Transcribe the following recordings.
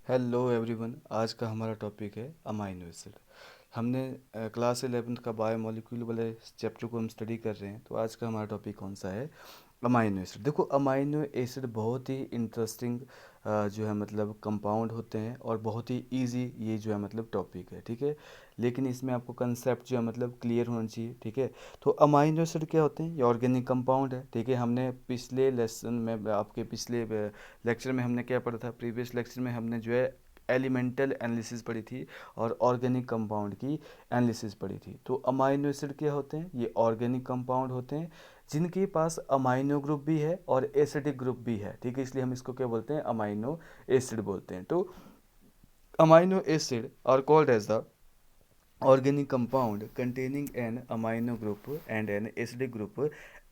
Hello everyone. आज का हमारा टॉपिक है अमाइनो एसिड। हमने क्लास 11th का बायोमोलिक्यूल वाले चैप्टर को हम स्टडी कर रहे हैं। तो आज का हमारा टॉपिक कौन सा है? Amino acid. देखो, अमाइनो एसिड बहुत ही इंटरेस्टिंग जो है मतलब कंपाउंड होते हैं और बहुत ही इजी ये जो है मतलब टॉपिक है, ठीक है। लेकिन इसमें आपको कंसेप्ट जो है मतलब क्लियर होना चाहिए, ठीक है। तो अमाइनो एसिड क्या होते हैं? ये ऑर्गेनिक कंपाउंड है, ठीक है। हमने पिछले लेसन में, आपके पिछले लेक्चर में हमने क्या पढ़ा था? प्रीवियस लेक्चर में हमने जो है एलिमेंटल एनालिसिस पढ़ी थी और ऑर्गेनिक कंपाउंड की एनालिसिस पढ़ी थी। तो अमाइनो एसिड क्या होते हैं? ये ऑर्गेनिक कंपाउंड होते हैं जिनके पास अमाइनो ग्रुप भी है और एसिडिक ग्रुप भी है, ठीक है। इसलिए हम इसको क्या बोलते हैं? अमाइनो एसिड बोलते हैं। तो amino acid are called as the organic compound containing an amino group and an acidic group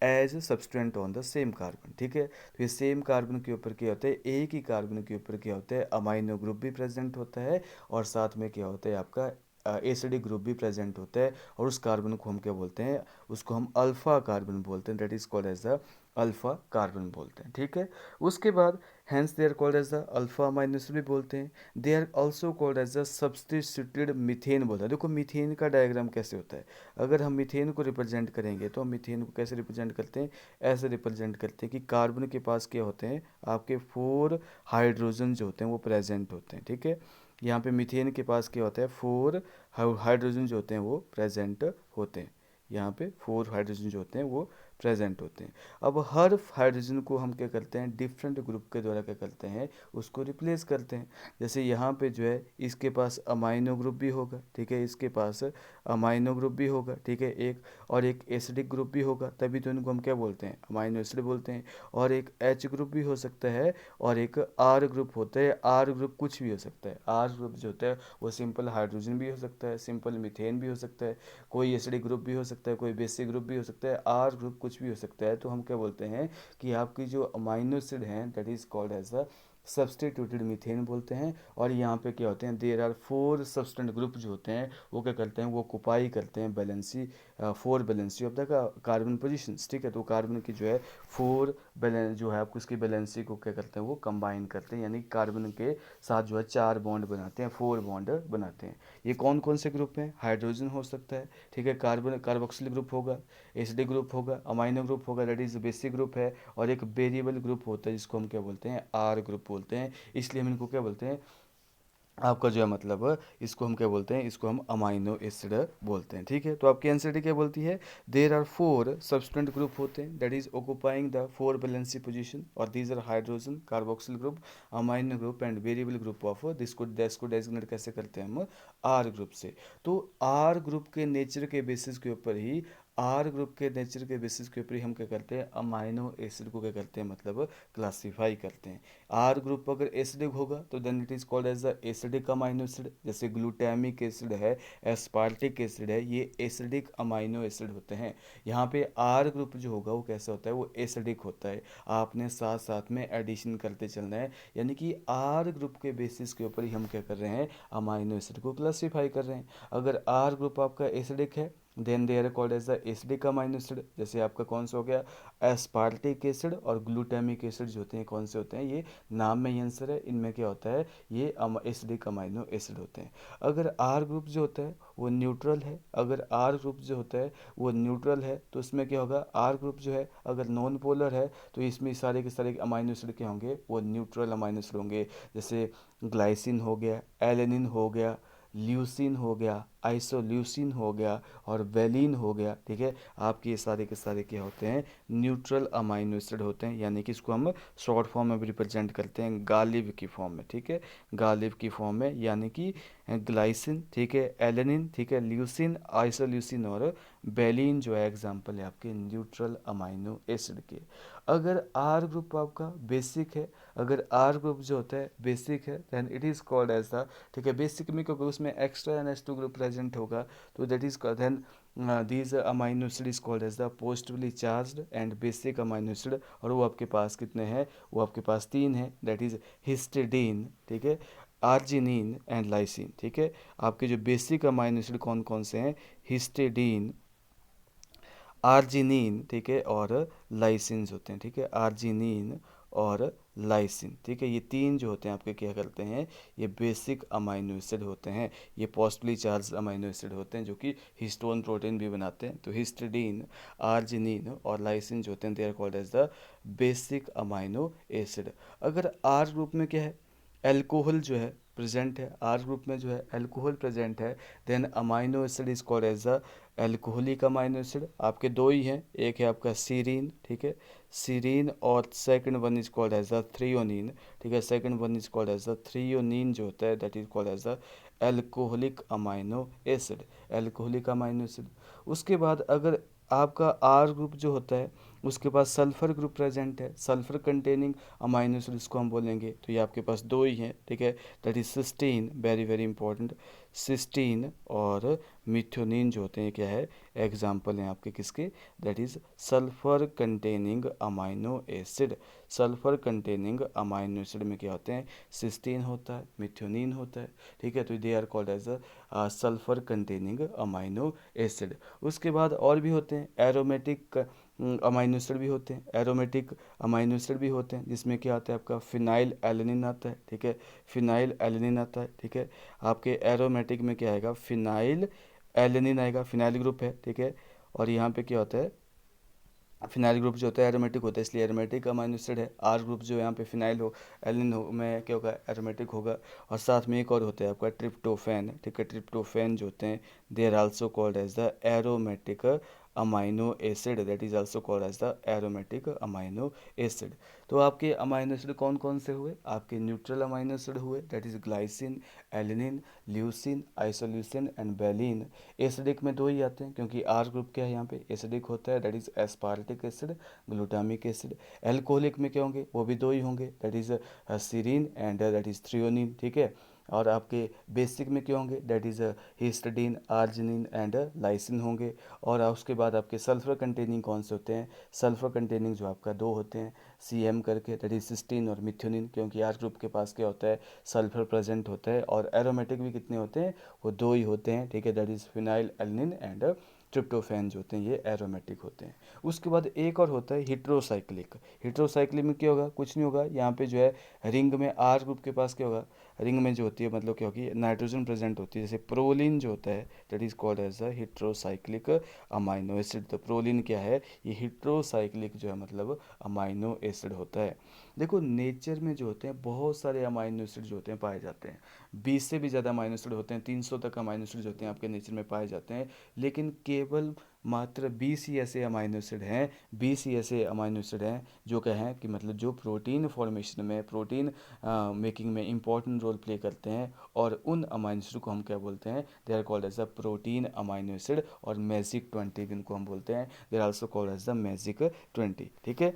as substituent on the same carbon, ठीक है। तो ये सेम कार्बन के ऊपर क्या होता है? एक ही कार्बन के ऊपर क्या होता है? अमाइनो ग्रुप भी प्रेजेंट होता है और साथ में क्या होता है? आपका एसिडिक ग्रुप भी प्रेजेंट होता है। और उस कार्बन को हम क्या बोलते हैं? उसको हम अल्फा कार्बन बोलते हैं। That is called as the alpha carbon बोलते हैं, ठीक है। उसके बाद hence they are called as the alpha amino acid भी बोलते हैं। They are also called as the substituted methane बोलते हैं। देखो, मीथेन का डायग्राम कैसे होता है? अगर हम मीथेन को रिप्रेजेंट करेंगे तो हम मीथेन को कैसे रिप्रेजेंट करते हैं? ऐसे रिप्रेजेंट करते हैं कि कार्बन के पास क्या होते हैं? आपके 4 हाइड्रोजन जो होते हैं वो प्रेजेंट होते हैं, ठीक है। यहाँ पे मीथेन के पास क्या होता है? 4 हाइड्रोजन जो होते हैं वो प्रेजेंट होते हैं। यहाँ पे 4 हाइड्रोजन जो होते हैं वो प्रेजेंट होते हैं। अब हर हाइड्रोजन को हम क्या करते हैं? डिफरेंट ग्रुप के द्वारा क्या करते हैं? उसको रिप्लेस करते हैं। जैसे यहाँ पे जो है इसके पास अमाइनो ग्रुप भी होगा, ठीक है। इसके पास अमाइनो ग्रुप भी होगा, ठीक है, एक। और एक एसिडिक ग्रुप भी होगा, तभी तो इनको हम क्या बोलते हैं? अमाइनो एसिड बोलते हैं। और एक एच ग्रुप भी हो सकता है और एक आर ग्रुप होता है। आर ग्रुप कुछ भी हो सकता है। आर ग्रुप जो होता है वो सिंपल हाइड्रोजन भी हो सकता है, सिंपल मीथेन भी हो सकता है, कोई एसिडिक ग्रुप भी हो सकता है, कोई बेसिक ग्रुप भी हो सकता है। आर ग्रुप कुछ भी हो सकता है। तो हम क्या बोलते हैं कि आपकी जो अमाइनो एसिड हैं that is called as a substituted methane बोलते हैं। और यहाँ पे क्या होते हैं? देर आर 4 सब्सटेंट ग्रुप जो होते हैं वो क्या करते हैं? वो ऑक्युपाई करते हैं valency 4 valency of the carbon positions, ठीक है। तो कार्बन की जो है 4 बैलेंस जो है आपको उसकी बैलेंसी को क्या करते हैं? वो कंबाइन करते हैं, यानी कार्बन के साथ जो है 4 बॉन्ड बनाते हैं, 4 बॉन्ड बनाते हैं। ये कौन कौन से ग्रुप हैं? हाइड्रोजन हो सकता है, ठीक है, कार्बन कार्बोक्सिल ग्रुप होगा, एसिडिक ग्रुप होगा, अमाइनो ग्रुप होगा दैट इज बेसिक ग्रुप है। और एक वेरिएबल ग्रुप होता है जिसको हम क्या बोलते हैं? आर ग्रुप बोलते हैं। इसलिए हम इनको क्या बोलते हैं? आपका जो है मतलब इसको हम क्या बोलते हैं? इसको हम अमाइनो एसिड बोलते हैं, ठीक है। तो आपकी एनसीडी क्या बोलती है? देर आर 4 सब्सटेंट ग्रुप होते हैं that is occupying the 4 valency position और these are hydrogen, carboxyl group, amino group and variable group of this को डेजिग्नेट कैसे करते हैं हम? आर ग्रुप से। तो आर ग्रुप के नेचर के बेसिस के ऊपर ही, आर ग्रुप के नेचर के बेसिस के ऊपर ही हम क्या करते हैं? अमाइनो एसिड को क्या करते हैं? मतलब क्लासीफाई करते हैं। आर ग्रुप अगर एसिडिक होगा तो then it is called as the acidic amino acid. जैसे ग्लूटामिक एसिड है, एस्पार्टिक एसिड है, ये एसिडिक अमाइनो एसिड होते हैं। यहाँ पे आर ग्रुप जो होगा वो कैसा होता है? वो एसिडिक होता है। आपने साथ साथ में एडिशन करते चलना है, यानी कि आर ग्रुप के बेसिस के ऊपर ही हम क्या कर रहे हैं? अमाइनो एसिड को क्लासीफाई कर रहे हैं। अगर आर ग्रुप आपका एसिडिक है then they are called as the acidic amino acid. जैसे आपका कौन सा हो गया? एस्पार्टिक एसिड और ग्लूटामिक एसिड जो होते हैं कौन से होते हैं? ये नाम में ही आंसर है। इनमें क्या होता है? ये एसिडिक अमाइनो एसिड होते हैं। अगर आर ग्रुप जो होता है वो न्यूट्रल है, अगर आर ग्रुप जो होता है वो न्यूट्रल है तो इसमें क्या होगा? आर ग्रुप जो है अगर नॉन पोलर है तो इसमें सारे के सारे अमाइनो एसिड क्या होंगे? वो न्यूट्रल अमाइनो एसिड होंगे। जैसे ग्लाइसिन हो गया, एलेनिन हो गया, ल्यूसिन हो गया, आइसोल्यूसिन हो गया और वेलिन हो गया, ठीक है। आपके ये सारे के सारे क्या होते हैं? न्यूट्रल अमाइनो एसिड होते हैं, यानी कि इसको हम शॉर्ट फॉर्म में भी रिप्रेजेंट करते हैं गालिब की फॉर्म में, ठीक है, गालिब की फॉर्म में, यानी कि ग्लाइसिन, ठीक है, एलेनिन, ठीक है, ल्यूसिन, आइसोल्यूसिन और बेलिन जो है एग्जाम्पल है आपके न्यूट्रल अमाइनो एसिड के। अगर आर ग्रुप आपका बेसिक है, अगर आर ग्रुप जो होता है बेसिक है then it is called as the, ठीक है, बेसिक में क्योंकि उसमें एक्स्ट्रा NH2 ग्रुप प्रेजेंट होगा तो that is then these amino acid is called as the positively charged and basic amino acid। और वो आपके पास कितने हैं? वो आपके पास 3 हैं दैट इज हिस्टिडीन, ठीक है, आर्जिनिन एंड लाइसिन, ठीक है। आपके जो बेसिक अमाइनो एसिड कौन कौन से हैं? हिस्टिडीन, आर्जिनिन, ठीक है, और लाइसिन्स होते हैं, ठीक है, आर्जिनिन और लाइसिन। ठीक है, ये तीन जो होते हैं आपके क्या करते हैं, ये बेसिक अमाइनो एसिड होते हैं। ये पॉजिटिवली चार्ज अमाइनो एसिड होते हैं जो कि हिस्टोन प्रोटीन भी बनाते हैं। तो हिस्टिडीन, आर्जिनिन और लाइसिन जो होते हैं they are called as the basic amino acid. अगर आर ग्रुप में क्या है, एल्कोहल जो है प्रेजेंट है, आर ग्रुप में जो है एल्कोहल प्रेजेंट है, then amino acid is called as the alcoholic amino acid. आपके दो ही हैं, एक है आपका सीरीन, ठीक है, सीरीन, और second one is called as the threonine. ठीक है, second one is called as the threonine जो होता है that is called as the alcoholic amino acid, alcoholic amino acid. उसके बाद अगर आपका आर ग्रुप जो होता है उसके पास सल्फर ग्रुप प्रेजेंट है, सल्फर कंटेनिंग अमाइनो एसिड इसको हम बोलेंगे। तो ये आपके पास दो ही हैं, ठीक है, that is cysteine, very very important, cysteine और मिथ्योनिन जो होते हैं क्या है, एग्जाम्पल हैं आपके किसके, that is sulphur containing amino acid. Sulphur containing amino acid में क्या होते हैं, सिस्टीन होता है, मिथ्योनिन होता है। ठीक है, तो they are called as a sulphur containing amino acid. उसके बाद और भी होते हैं एरोमेटिक अमाइनो एसिड भी होते हैं, एरोमेटिक अमाइनो एसिड भी होते हैं, जिसमें क्या आता है आपका फिनाइल एलेनिन आता है। ठीक है, फिनाइल एलेनिन आता है। ठीक है, आपके एरोमेटिक में क्या आएगा, फिनाइल एलेनिन आएगा, फिनाइल ग्रुप है। ठीक है, और यहाँ पे क्या होता है, फिनाइल ग्रुप जो होता है एरोमेटिक होता है, इसलिए एरोमेटिक अमाइनो एसिड है। आर ग्रुप जो यहाँ पे फिनाइल हो एलिन हो में क्या होगा, एरोमेटिक होगा। और साथ में एक और होता है आपका ट्रिप्टोफैन। ठीक है, ट्रिप्टोफैन जो होते हैं they are also called as the aromatic amino acid, that is also called as the aromatic amino acid. तो आपके अमाइनो एसिड कौन कौन से हुए, आपके न्यूट्रल अमाइनो एसिड हुए, that is glycine, alanine, leucine, isoleucine and valine. Acidic में दो ही आते हैं क्योंकि आर ग्रुप क्या है यहाँ पे एसिडिक होता है, that is aspartic acid, glutamic acid. Alcoholic में क्या होंगे, वो भी दो ही होंगे, that is serine and that is threonine. ठीक है, और आपके बेसिक में क्या होंगे, that is histidine, arginine and lysine होंगे। और उसके बाद आपके सल्फर कंटेनिंग कौन से होते हैं, सल्फर कंटेनिंग जो आपका दो होते हैं, सी एम करके, दैट इज सिस्टीन और मिथ्योनिन, क्योंकि आर ग्रुप के पास क्या होता है, सल्फर प्रेजेंट होता है। और एरोमेटिक भी कितने होते हैं, वो दो ही होते हैं। ठीक है, that is phenyl alanine and tryptophan जो होते हैं ये एरोमेटिक होते हैं। उसके बाद एक और होता है हिट्रोसाइक्लिक। हिट्रोसाइक्लिक में क्या होगा, कुछ नहीं होगा, यहाँ पे जो है रिंग में आर ग्रुप के पास क्या होगा, रिंग में जो होती है मतलब क्या होगी, नाइट्रोजन प्रेजेंट होती है, जैसे प्रोलिन जो होता है that is called as the heterocyclic amino acid. तो प्रोलिन क्या है, ये हिट्रोसाइक्लिक जो है मतलब अमाइनो एसिड होता है। देखो नेचर में जो होते हैं बहुत सारे अमाइनो एसिड जो होते हैं पाए जाते हैं, 20 से भी ज़्यादा अमाइनो एसिड होते हैं, 300 तक अमाइनो एसिड जो होते हैं आपके नेचर में पाए जाते हैं। लेकिन केवल मात्र 20 ही ऐसे अमाइनो एसिड हैं, 20 ही ऐसे अमाइनो एसिड हैं जो क्या हैं कि मतलब जो प्रोटीन फॉर्मेशन में, प्रोटीन मेकिंग में इंपॉर्टेंट रोल प्ले करते हैं। और उन अमाइनो एसिड को हम क्या बोलते हैं, they are called as the protein amino acid, और मैजिक 20 जिनको हम बोलते हैं, they are also called as the magic 20। ठीक है,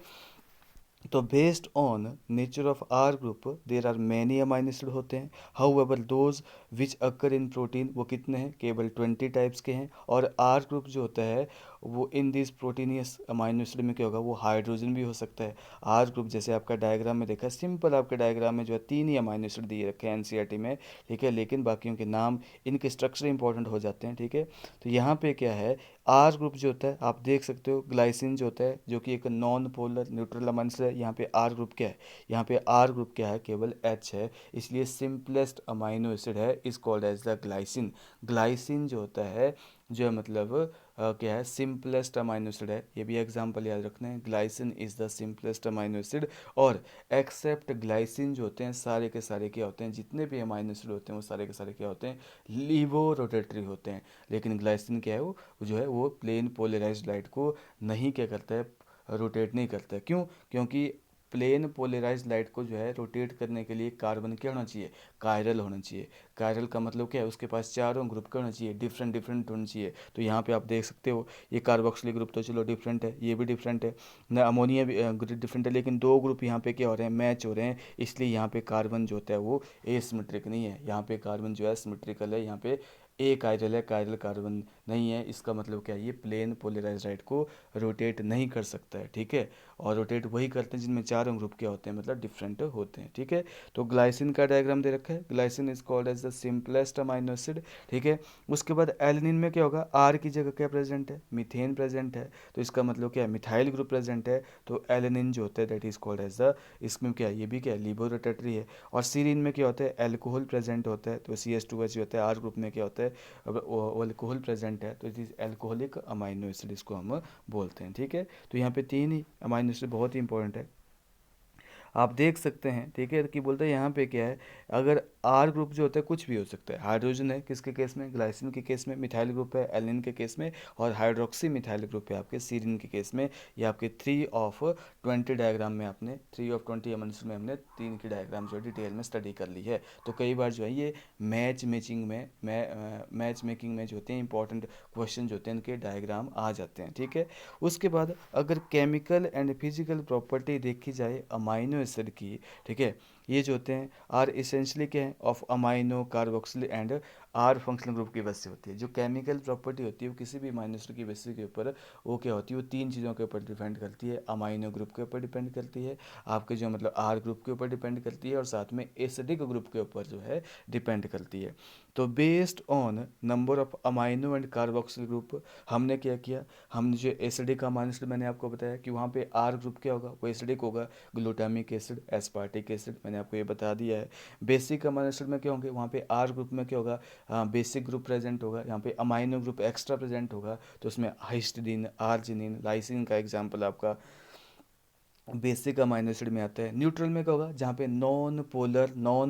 तो based on nature of R group there are many amino acid होते हैं। However those which occur in protein वो कितने हैं, केवल 20 टाइप्स के हैं। और आर ग्रुप जो होता है वो in this proteinaceous amino acid में क्या होगा, वो हाइड्रोजन भी हो सकता है। आर ग्रुप जैसे आपका डायग्राम में देखा, सिंपल आपके डायग्राम में जो है 3 ही अमाइनो एसिड दिए रखे हैं एनसीईआरटी में। ठीक है, लेकिन बाकियों के नाम, इनके स्ट्रक्चर इंपॉर्टेंट हो जाते हैं। ठीक है, तो यहाँ पे क्या है, आर ग्रुप जो होता है आप देख सकते हो, ग्लाइसिन जो होता है जो कि एक non polar neutral amino acid है। यहाँ पे आर ग्रुप क्या है, यहाँ पे आर ग्रुप क्या है, केवल एच है, इसलिए सिंपलेस्ट अमाइनो एसिड है, is called as the glycine. Glycine जो होता है जो है मतलब क्या है, सिंपलेस्ट अमाइनो एसिड है। ये भी एग्जांपल याद रखना है, glycine is the simplest amino acid. और एक्सेप्ट ग्लाइसिन जो होते हैं सारे के सारे क्या होते हैं, जितने भी अमाइनो एसिड होते हैं वो सारे के सारे क्या होते हैं, लीवो रोटेटरी होते हैं। लेकिन ग्लाइसिन क्या है, वो जो है वो प्लेन पोलराइज्ड लाइट को नहीं क्या करता है, रोटेट नहीं करता है। क्यों, क्योंकि प्लेन पोलराइज्ड लाइट को जो है रोटेट करने के लिए कार्बन क्या होना चाहिए, कायरल होना चाहिए। कायरल का मतलब क्या है, उसके पास चारों ग्रुप क्या होना चाहिए, डिफरेंट डिफरेंट होना चाहिए। तो यहाँ पे आप देख सकते हो ये कार्बोक्सिलिक ग्रुप तो चलो डिफरेंट है, ये भी डिफरेंट है ना, अमोनिया भी डिफरेंट है, लेकिन दो ग्रुप यहाँ पे क्या हो रहे हैं, मैच हो रहे हैं। इसलिए यहाँ पे कार्बन जो होता है वो एसिमेट्रिक नहीं है, यहाँ पे कार्बन जो है सिमेट्रिकल है। यहाँ पे एक कायरल है, कायरल कार्बन नहीं है, इसका मतलब क्या है, ये प्लेन पोलराइज लाइट को रोटेट नहीं कर सकता है, ठीक है। और रोटेट वही करते हैं जिनमें चारों ग्रुप क्या होते हैं, मतलब डिफरेंट होते हैं, ठीक है। तो ग्लाइसिन का डायग्राम दे रखा है, glycine is called as the simplest amino acid, ठीक है। उसके बाद एलिनिन में क्या होगा, आर की जगह क्या प्रेजेंट है, मीथेन प्रेजेंट है, तो इसका मतलब क्या है, मिथाइल ग्रुप प्रेजेंट है, तो एलिनिन जो होता है that is called as the, इसमें क्या है, ये भी क्या है, लिबो रोटेटरी है। और सीरीन में क्या होता है, एल्कोहल प्रेजेंट होता है, तो CH2H जो होता है आर ग्रुप में क्या होता है, अगर वो अल्कोहल प्रेजेंट है तो it is alcoholic amino acid इसको हम बोलते हैं, ठीक है। तो यहाँ पे तीन ही अमाइनो एसिड बहुत ही इंपॉर्टेंट है, आप देख सकते हैं, ठीक है। कि बोलते हैं यहाँ पे क्या है, अगर आर ग्रुप जो होता है कुछ भी हो सकता है, हाइड्रोजन है किसके केस में, ग्लाइसिन के केस में, मिथाइल ग्रुप है एलिन के केस में, और हाइड्रोक्सी मिथाइल ग्रुप है आपके सीरिन के केस में। ये आपके 3 ऑफ 20 डायग्राम में आपने 3 ऑफ 20 एमएनएस में हमने तीन की डायग्राम जो डिटेल में स्टडी कर ली है। तो कई बार जो है ये मैच मेकिंग में जो होते हैं इंपॉर्टेंट क्वेश्चन जो होते हैं इनके डायग्राम आ जाते हैं, ठीक है। उसके बाद अगर केमिकल एंड फिजिकल प्रॉपर्टी देखी जाए अमाइनो एसिड की, ठीक है, ये जो होते हैं आर इसेंशली क्या है, of amino carboxyl and R functional group की बेस से होती है। जो केमिकल प्रॉपर्टी होती है वो किसी भी अमाइनो एसिड की बेसिस के ऊपर वो क्या होती है, वो तीन चीज़ों के ऊपर डिपेंड करती है, अमाइनो ग्रुप के ऊपर डिपेंड करती है, आपके जो मतलब आर ग्रुप के ऊपर डिपेंड करती है, और साथ में एसिडिक ग्रुप के ऊपर जो है डिपेंड करती है। तो based on number of amino and carboxyl group हमने क्या किया, हमने जो एसिडिक अमाइनो एसिड मैंने आपको बताया कि वहाँ पे आर ग्रुप क्या होगा, वो एसिडिक होगा, ग्लूटामिक एसिड, एस्पार्टिक एसिड, मैंने आपको ये बता दिया है। बेसिक अमाइनो एसिड में क्या होंगे, वहाँ पे आर ग्रुप में क्या होगा, बेसिक ग्रुप प्रेजेंट होगा, यहाँ पे अमाइनो ग्रुप एक्स्ट्रा प्रेजेंट होगा, तो उसमें हिस्टिडीन, आर्जिनिन, लाइसिन का एग्जाम्पल आपका बेसिक अमाइनो एसिड में आता है। न्यूट्रल में क्या होगा, जहाँ पे नॉन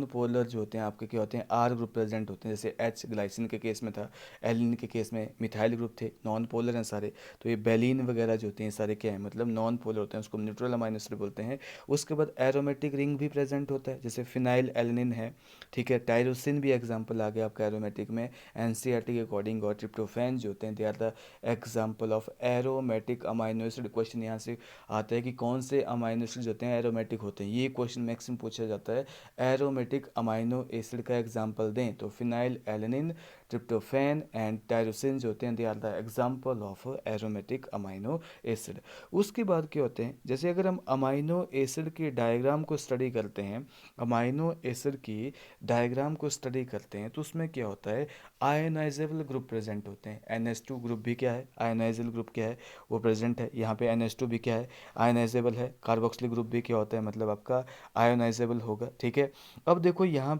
पोलर जो होते हैं आपके क्या होते हैं, आर ग्रुप प्रेजेंट होते हैं, जैसे एच ग्लाइसिन के केस में था, एलिन के केस में मिथाइल ग्रुप थे, नॉन पोलर हैं सारे। तो ये बेलिन वगैरह जो होते हैं सारे क्या है, मतलब नॉन पोलर होते हैं, उसको न्यूट्रल अमाइनो एसिड बोलते हैं। उसके बाद एरोमेटिक रिंग भी प्रेजेंट होता है, जैसे फिनाइल एलिनिन है, ठीक है। टायरोसिन भी एग्जाम्पल आ गया आपका एरोमेटिक में, एनसीईआरटी के अकॉर्डिंग। और ट्रिप्टोफैन जो होते हैं they are the example of aromatic amino acid. Question यहाँ से आता है कि कौन से अमाइनो एसिड होते हैं एरोमेटिक होते हैं, ये क्वेश्चन मैक्सिमम पूछा जाता है। एरोमेटिक अमाइनो एसिड का एग्जांपल दें तो phenylalanine, tryptophan and tyrosine जो होते हैं they are the example of aromatic amino acid. उसके बाद क्या होते हैं, जैसे अगर हम अमाइनो एसिड के डायग्राम को स्टडी करते हैं, अमाइनो एसिड की डायग्राम को स्टडी करते हैं तो उसमें क्या होता है, आयनाइजेबल ग्रुप प्रेजेंट होते हैं। NH2 ग्रुप भी क्या है, आयनाइजेबल ग्रुप क्या है, वो प्रेजेंट है। यहाँ पे NH2 भी क्या है, आयनाइजेबल है। कार्बोक्सिलिक ग्रुप भी क्या होता है, मतलब आपका आयोनाइजेबल होगा, ठीक है। अब देखो यहाँ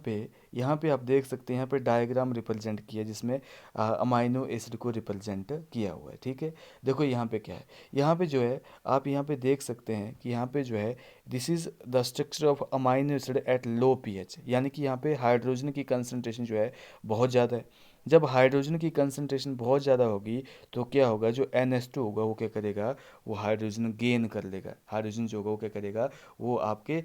पे आप देख सकते हैं, यहाँ पे डायग्राम रिप्रेजेंट किया जिसमें अमाइनो एसिड को रिप्रेजेंट किया हुआ है, ठीक है। देखो यहाँ पे क्या है, यहाँ पे जो है आप यहाँ पे देख सकते हैं कि यहाँ पे जो है this is the structure of amino acid at low pH, यानी कि यहाँ पे हाइड्रोजन की कंसंट्रेशन जो है बहुत ज़्यादा है। जब हाइड्रोजन की कंसंट्रेशन बहुत ज़्यादा होगी तो क्या होगा, जो NH2 होगा वो क्या करेगा, वो हाइड्रोजन गेन कर लेगा। हाइड्रोजन जो होगा वो क्या करेगा, वो आपके,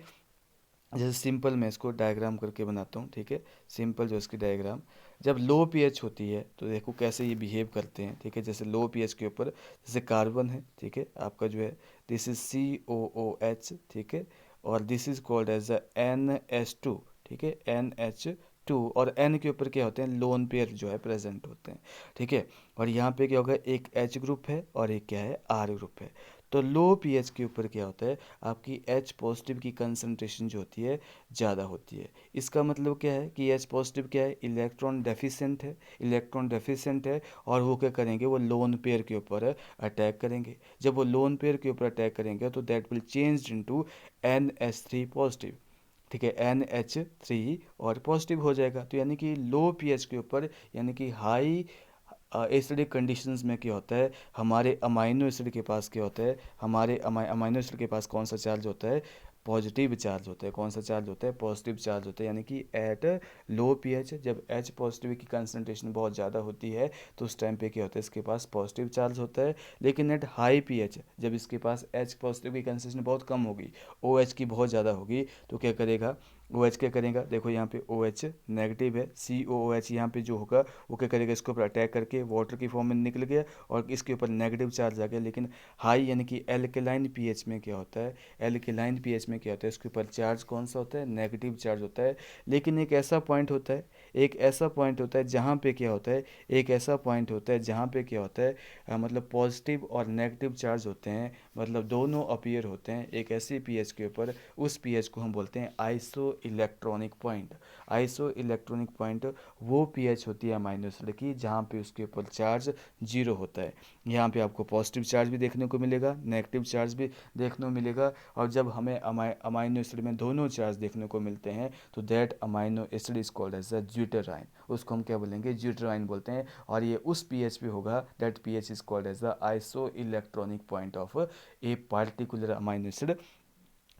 जैसे सिंपल मैं इसको डायग्राम करके बनाता हूँ, ठीक है। सिंपल जो इसकी डायग्राम, जब लो पीएच होती है तो देखो कैसे ये बिहेव करते हैं, ठीक है। जैसे लो पीएच के ऊपर जैसे कार्बन है, ठीक है, आपका जो है दिस इज COOH, ठीक है, और this is called as NH2, ठीक है, NH2। और N के ऊपर क्या होते हैं, लोन पेयर जो है प्रेजेंट होते हैं, ठीक है। और यहाँ पे क्या होगा, एक H ग्रुप है और एक क्या है, R ग्रुप है। तो लो पीएच के ऊपर क्या होता है, आपकी H पॉजिटिव की कंसंट्रेशन जो होती है ज़्यादा होती है। इसका मतलब क्या है कि H पॉजिटिव क्या है, इलेक्ट्रॉन डेफिशिएंट है, और वो क्या करेंगे, वो लोन पेयर के ऊपर अटैक करेंगे। जब वो लोन पेयर के ऊपर अटैक करेंगे तो that will change into NH3 positive, ठीक है, NH3 और पॉजिटिव हो जाएगा। तो यानी कि लो पीएच के ऊपर, यानी कि हाई एसिडिक कंडीशंस में क्या होता है, हमारे अमाइनो एसिड के पास क्या होता है, हमारे अमाइनो एसिड के पास कौन सा चार्ज होता है, पॉजिटिव चार्ज होता है। कौन सा चार्ज होता है, पॉजिटिव चार्ज होता है। यानी कि एट लो पीएच जब H पॉजिटिव की कंसंट्रेशन बहुत ज़्यादा होती है तो उस टाइम पे क्या होता है, इसके पास पॉजिटिव चार्ज होता है। लेकिन एट हाई पीएच जब इसके पास H पॉजिटिव की कंसंट्रेशन बहुत कम होगी, OH की बहुत ज़्यादा होगी, तो क्या करेगा, ओ एच क्या करेगा, देखो यहाँ पे ओ एच नेगेटिव है, सी ओ एच यहाँ पे जो होगा वो क्या करेगा, इसके ऊपर अटैक करके वाटर की फॉर्म में निकल गया और इसके ऊपर नेगेटिव चार्ज आ गया। लेकिन हाई यानी कि एल्केलाइन पीएच में क्या होता है, एल्केलाइन पीएच में क्या होता है, इसके ऊपर चार्ज कौन सा होता है, नेगेटिव चार्ज होता है। लेकिन एक ऐसा पॉइंट होता है, एक ऐसा पॉइंट होता है जहाँ पे क्या होता है, एक ऐसा पॉइंट होता है जहाँ पे क्या होता है, मतलब पॉजिटिव और नेगेटिव चार्ज होते हैं, मतलब दोनों अपीयर होते हैं एक ऐसे पीएच के ऊपर। उस पीएच को हम बोलते हैं iso electronic point. Iso electronic point वो पीएच होती है अमाइनो एसिड की जहाँ पे उसके ऊपर चार्ज जीरो होता है। यहाँ पे आपको पॉजिटिव चार्ज भी देखने को मिलेगा, नेगेटिव चार्ज भी देखने को मिलेगा। और जब हमें अमाइनो एसिड में दोनों चार्ज देखने को मिलते हैं तो that amino acid is called as a zwitterion. उसको हम क्या बोलेंगे, ज्यूटराइन बोलते हैं। और ये उस पीएच पे होगा, that pH is called as the iso electronic point of a particular amino acid.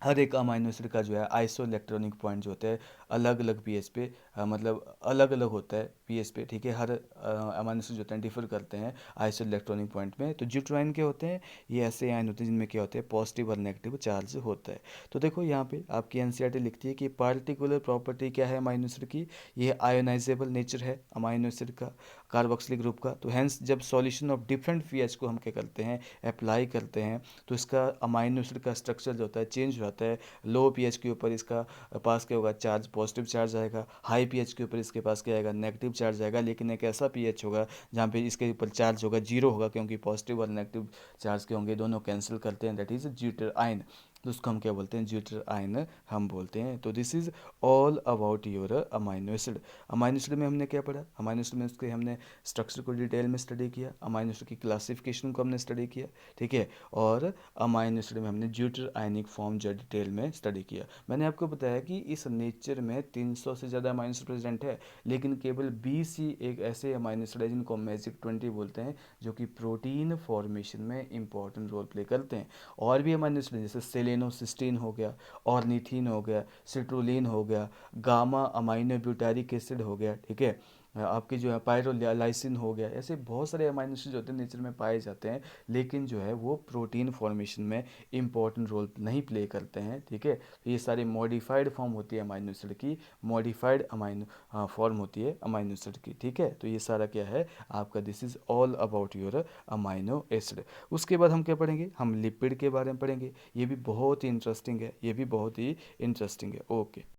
हर एक अमाइनो एसिड का जो है आइसो इलेक्ट्रॉनिक पॉइंट जो होता है अलग अलग पीएच पे, मतलब अलग अलग होता है पीएच पे, ठीक है। हर अमाइनो एसिड जो होते हैं डिफर करते हैं आइसो इलेक्ट्रॉनिक पॉइंट में। तो ज्यूट्राइन के होते हैं, ये ऐसे आयन होते हैं जिनमें क्या होते हैं, पॉजिटिव और नेगेटिव चार्ज होता है। तो देखो यहाँ पे आपकी एनसीईआरटी लिखती है कि पार्टिकुलर प्रॉपर्टी क्या है अमाइनो एसिड की, ये आयोनाइजेबल नेचर है अमाइनो एसिड का, कार्बोक्सिलिक ग्रुप का। तो हैंस जब सॉल्यूशन ऑफ डिफरेंट पीएच को हम क्या करते हैं, अप्लाई करते हैं, तो इसका अमाइनो एसिड का स्ट्रक्चर जो होता है चेंज हो जाता है। लो पीएच के ऊपर इसका पास क्या होगा, चार्ज पॉजिटिव चार्ज आएगा। हाई पीएच के ऊपर इसके पास क्या आएगा, नेगेटिव चार्ज आएगा। लेकिन एक ऐसा पीएच होगा जहाँ पे इसके ऊपर चार्ज होगा जीरो होगा, क्योंकि पॉजिटिव और नेगेटिव चार्ज के होंगे, दोनों कैंसिल करते हैं, दैट इज ज्यूटर आयन। तो उसको हम क्या बोलते हैं, ज्यूटर आयन हम बोलते हैं। तो this is all about your amino acid. Amino acid में हमने क्या पढ़ा, अमाइनो एसिड में उसके हमने स्ट्रक्चर को डिटेल में स्टडी किया, अमाइनो एसिड की क्लासिफिकेशन को हमने स्टडी किया, ठीक है। और अमाइनो एसिड में हमने ज्यूटर आयनिक फॉर्म जो डिटेल में स्टडी किया। मैंने आपको बताया कि इस नेचर में 300 से ज़्यादा अमाइनो एसिड प्रेजेंट है, लेकिन केवल 20 ही एक ऐसे अमाइनो एसिड है जिनको मैजिक 20 बोलते हैं, जो कि प्रोटीन फॉर्मेशन में इंपॉर्टेंट रोल प्ले करते हैं। और भी अमाइनो एसिड जैसे सेलेनोसिस्टीन हो गया, ऑर्निथीन हो गया, सिट्रोलिन हो गया, गामा अमाइनो ब्यूटारिक एसिड हो गया, ठीक है। आपकी जो है पायरोलाइसिन हो गया, ऐसे बहुत सारे अमाइनो एसिड जो होते हैं नेचर में पाए जाते हैं, लेकिन जो है वो प्रोटीन फॉर्मेशन में इंपॉर्टेंट रोल नहीं प्ले करते हैं, ठीक है। तो ये सारी मॉडिफाइड फॉर्म होती है अमाइनो एसिड की, मॉडिफाइड अमाइनो फॉर्म होती है अमाइनो एसिड की, ठीक है। तो ये सारा क्या है आपका, this is all about your amino acid. उसके बाद हम क्या पढ़ेंगे, हम लिपिड के बारे में पढ़ेंगे। ये भी बहुत ही इंटरेस्टिंग है, ये भी बहुत ही इंटरेस्टिंग है। ओके।